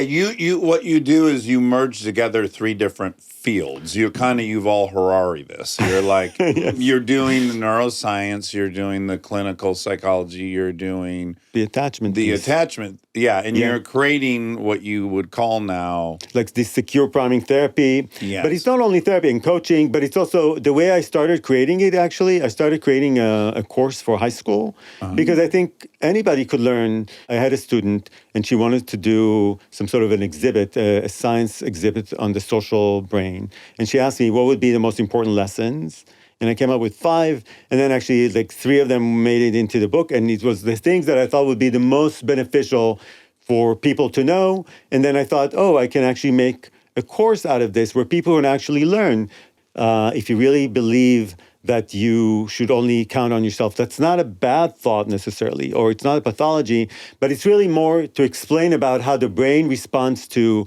What you do is you merge together three different fields. You've all Harari this. You're like, Yes. You're doing the neuroscience, you're doing the clinical psychology, you're doing The attachment the piece. attachment. Yeah, and you're creating what you would call now. Like this secure priming therapy. Yes. But it's not only therapy and coaching, but it's also the way I started creating it, actually. I started creating a course for high school because I think anybody could learn. I had a student and she wanted to do some sort of an exhibit, a science exhibit on the social brain. And she asked me what would be the most important lessons. And I came up with 5, and then actually like 3 of them made it into the book. And it was the things that I thought would be the most beneficial for people to know. And then I thought, I can actually make a course out of this where people can actually learn. If you really believe that you should only count on yourself, that's not a bad thought necessarily, or it's not a pathology, but it's really more to explain about how the brain responds to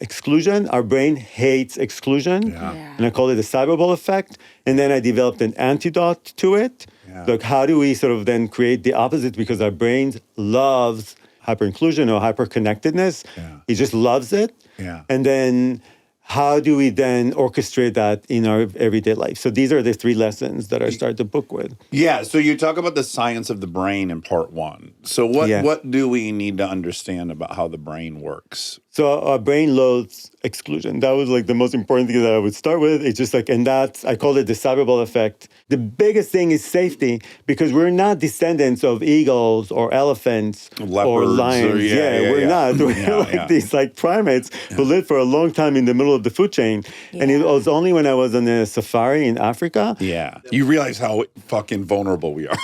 exclusion. Our brain hates exclusion, and I call it the cyberball effect. And then I developed an antidote to it. Like, how do we sort of then create the opposite? Because our brain loves hyper-inclusion or hyper-connectedness. It just loves it. And then how do we then orchestrate that in our everyday life? So these are the 3 lessons that I started the book with. Yeah, so you talk about the science of the brain in part 1. So what do we need to understand about how the brain works? So our brain loathes exclusion. That was like the most important thing that I would start with. It's just like, and that's, I call it the cyberball effect. The biggest thing is safety, because we're not descendants of eagles or elephants or lions. We're not. We're these like primates who lived for a long time in the middle of the food chain. And it was only when I was on a safari in Africa. You realize how fucking vulnerable we are.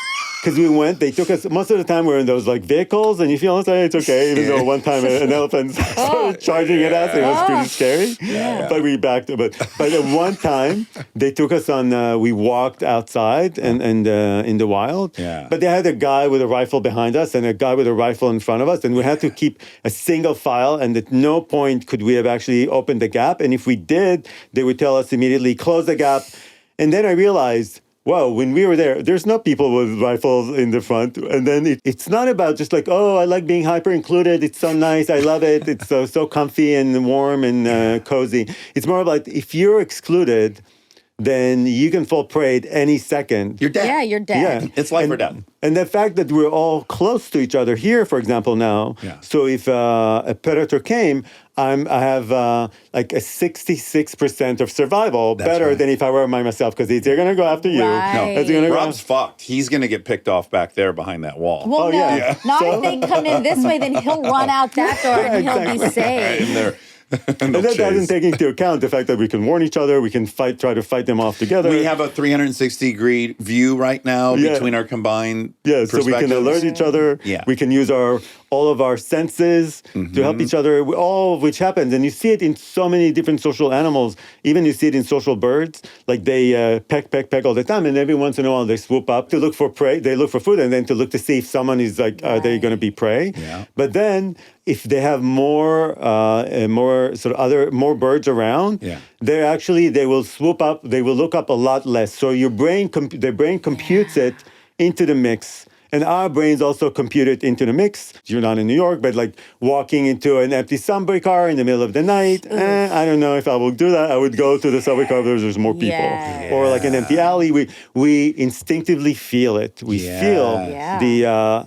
Because they took us, most of the time we're in those like vehicles, and you feel like it's okay, even though one time an elephant started charging at us, it was pretty scary. But we backed it. But at one time, they took us on, we walked outside and in the wild. But they had a guy with a rifle behind us and a guy with a rifle in front of us, and we had to keep a single file, and at no point could we have actually opened the gap. And if we did, they would tell us immediately, close the gap. And then I realized, wow, when we were there, there's no people with rifles in the front. And then it's not about just like, I like being hyper-included. It's so nice. I love it. It's so comfy and warm and cozy. It's more about if you're excluded, then you can fall prey at any second. You're dead. Yeah, you're dead. Yeah. It's life or death. And the fact that we're all close to each other here, for example, now. So if a predator came, I have like a 66% of survival, better than if I were by myself, because they're going to go after you. Right. Rob's fucked. He's going to get picked off back there behind that wall. Well, not if they come in this way, then he'll run out that door and he'll be safe. And that doesn't take into account the fact that we can warn each other, we can try to fight them off together. We have a 360-degree view right now between our combined so we can alert each other. We can use all of our senses to help each other, all of which happens. And you see it in so many different social animals. Even you see it in social birds. Like they peck all the time. And every once in a while they swoop up to look for prey. They look for food and then to look to see if someone is like, are they going to be prey? But then if they have more birds around, they will swoop up, they will look up a lot less. So your brain, the brain computes it into the mix. And our brains also compute it into the mix. You're not in New York, but like walking into an empty subway car in the middle of the night, I don't know if I will do that. I would go to the subway car where there's more people. Or like an empty alley. We instinctively feel it. We feel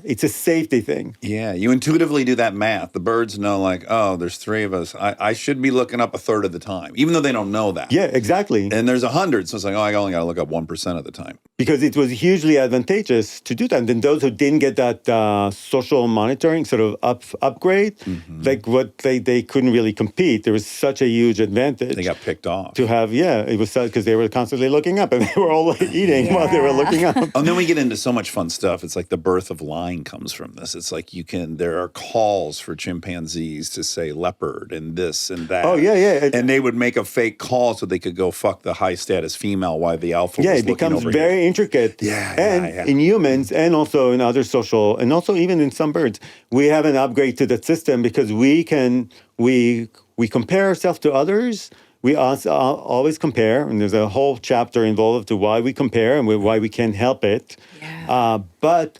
it's a safety thing. Yeah, you intuitively do that math. The birds know like, there's 3 of us. I should be looking up a third of the time, even though they don't know that. Yeah, exactly. And there's 100, so it's like, I only got to look up 1% of the time. Because it was hugely advantageous to do that. And then those who didn't get that social monitoring sort of upgrade, like what they couldn't really compete. There was such a huge advantage. They got picked off. To have, it was because they were constantly looking up and they were all eating while they were looking up. And then we get into so much fun stuff. It's like the birth of lying comes from this. It's like there are calls for chimpanzees to say leopard and this and that. And they would make a fake call so they could go fuck the high status female while the alpha was looking over here. It becomes very intricate. In humans and also in other social, and also even in some birds, we have an upgrade to that system because we compare ourselves to others. We also always compare, and there's a whole chapter involved to why we compare and why we can't help it. But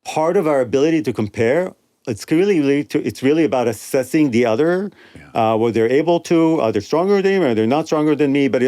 part of our ability to compare it's really about assessing the other, what they're able to, are they stronger than me, or they're not stronger than me, but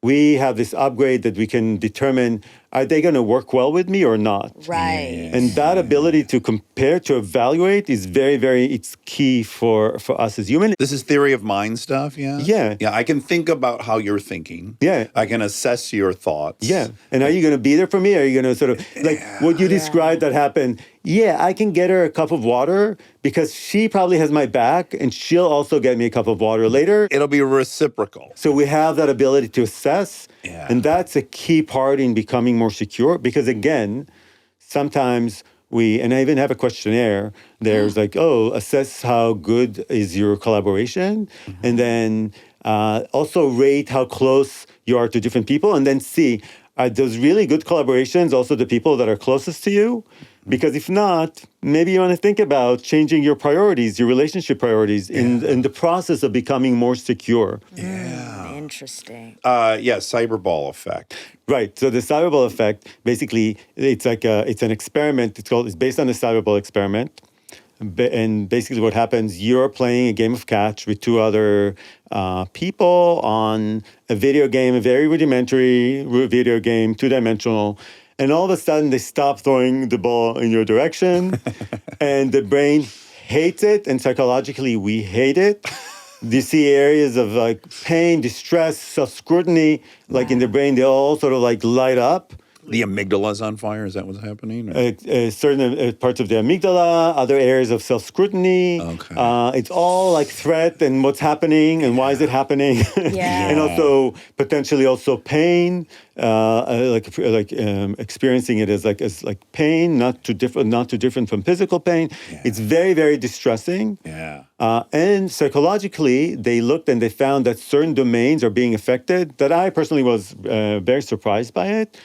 we have this upgrade that we can determine, are they going to work well with me or not? Right. And that ability to compare, to evaluate is very, very, it's key for us as humans. This is theory of mind stuff, yeah? Yeah. Yeah, I can think about how you're thinking. Yeah. I can assess your thoughts. Yeah. And are you going to be there for me? Are you going to sort of, like what you described that happened? Yeah, I can get her a cup of water because she probably has my back and she'll also get me a cup of water later. It'll be reciprocal. So we have that ability to assess. Yeah. And that's a key part in becoming more secure because, again, sometimes and I even have a questionnaire. There's assess how good is your collaboration, and then also rate how close you are to different people, and then see, are those really good collaborations also the people that are closest to you? Because if not, maybe you want to think about changing your priorities, your relationship priorities in the process of becoming more secure. Yeah. Interesting. Cyberball effect. Right. So the cyberball effect, basically, it's an experiment. It's based on the cyberball experiment. And basically what happens, you're playing a game of catch with two other people on a video game, a very rudimentary video game, two-dimensional. And all of a sudden, they stop throwing the ball in your direction, and the brain hates it, and psychologically, we hate it. You see areas of pain, distress, self-scrutiny, in the brain, they all sort of light up. The amygdala's on fire? Is that what's happening? Certain parts of the amygdala, other areas of self-scrutiny. Okay. It's all threat and what's happening and why is it happening. And also potentially also pain, experiencing it as pain, not too different from physical pain. Yeah. It's very, very distressing. Yeah. And psychologically, they looked and they found that certain domains are being affected. That I personally was very surprised by it.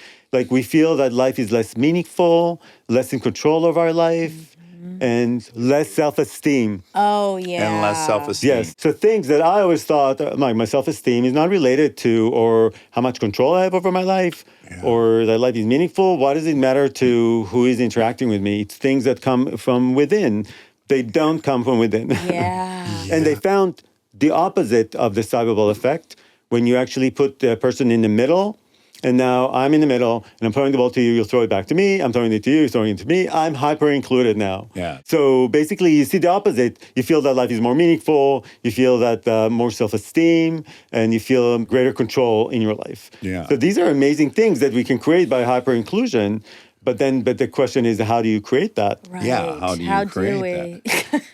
We feel that life is less meaningful, less in control of our life, and less self-esteem. Oh, yeah. And less self-esteem. Yes. So things that I always thought, my self-esteem is not related to, or how much control I have over my life, or that life is meaningful. Why does it matter to who is interacting with me? It's things that come from within. They don't come from within. Yeah. And they found the opposite of the cyberball effect when you actually put the person in the middle. And now I'm in the middle, and I'm throwing the ball to you, you'll throw it back to me, I'm throwing it to you, you're throwing it to me, I'm hyper-included now. Yeah. So basically, you see the opposite. You feel that life is more meaningful, you feel that more self-esteem, and you feel greater control in your life. Yeah. So these are amazing things that we can create by hyper-inclusion. But the question is, how do you create that? Right. Yeah, how do you create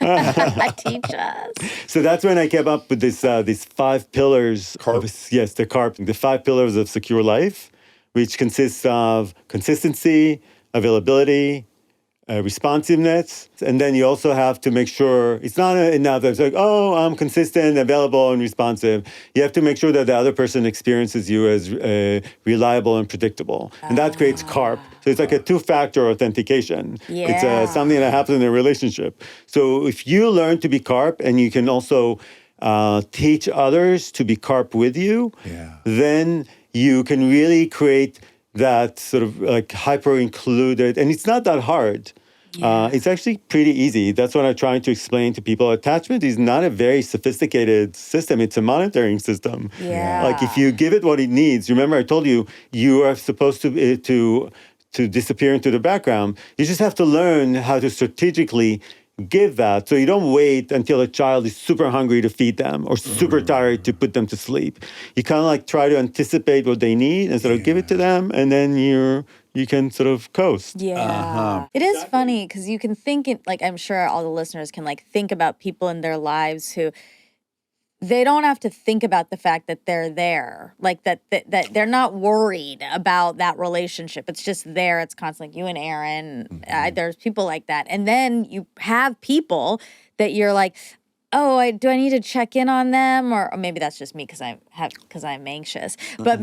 that? Teach us. So that's when I came up with these 5 pillars. CARP. The CARP. The 5 pillars of secure life, which consists of consistency, availability, responsiveness. And then you also have to make sure, it's not enough that it's I'm consistent, available, and responsive. You have to make sure that the other person experiences you as reliable and predictable. And that creates CARP. So it's a 2-factor authentication. Yeah. It's something that happens in a relationship. So if you learn to be CARP and you can also teach others to be CARP with you, then you can really create that sort of hyper-included, and it's not that hard. It's actually pretty easy. That's what I'm trying to explain to people. Attachment is not a very sophisticated system. It's a monitoring system. Yeah. If you give it what it needs, remember I told you, you are supposed to disappear into the background. You just have to learn how to strategically give that. So you don't wait until a child is super hungry to feed them or super tired to put them to sleep. You kind of try to anticipate what they need and sort of give it to them, and then you can sort of coast. Yeah. It is funny because you can think it, I'm sure all the listeners can think about people in their lives who they don't have to think about the fact that they're there, that they're not worried about that relationship. It's just there. It's constantly you and Aaron. There's people like that. And then you have people that you're do I need to check in on them? Or maybe that's just me because I'm anxious. But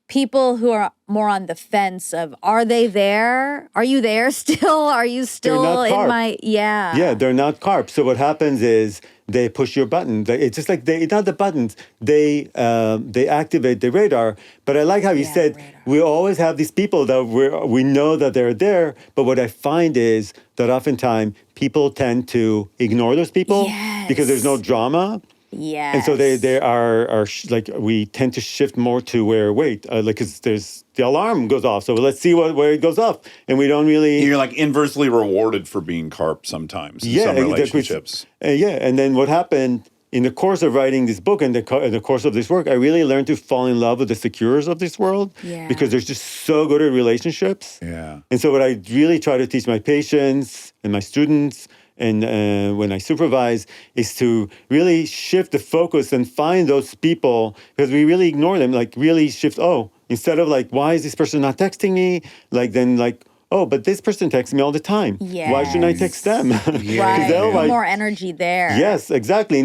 people who are more on the fence of, are they there? Are you there still? Are you still in my, Yeah, they're not carp. So what happens is they push your button. It's just like not the buttons. They activate the radar. But I like how you said we always have these people that we know that they're there. But what I find is that oftentimes people tend to ignore those people because there's no drama. Yes. And so they are like, we tend to shift more to where, because there's the alarm goes off. So let's see where it goes off. And we don't really. You're like inversely rewarded for being carp sometimes in some relationships. And then what happened in the course of writing this book and the course of this work, I really learned to fall in love with the securers of this world because they're just so good at relationships. Yeah. And so what I really try to teach my patients and my students and when I supervise is to really shift the focus and find those people, because we really ignore them, like really shift, instead of like, why is this person not texting me? But this person texts me all the time. Yes. Why shouldn't I text them? Right. More energy there. Yes, exactly.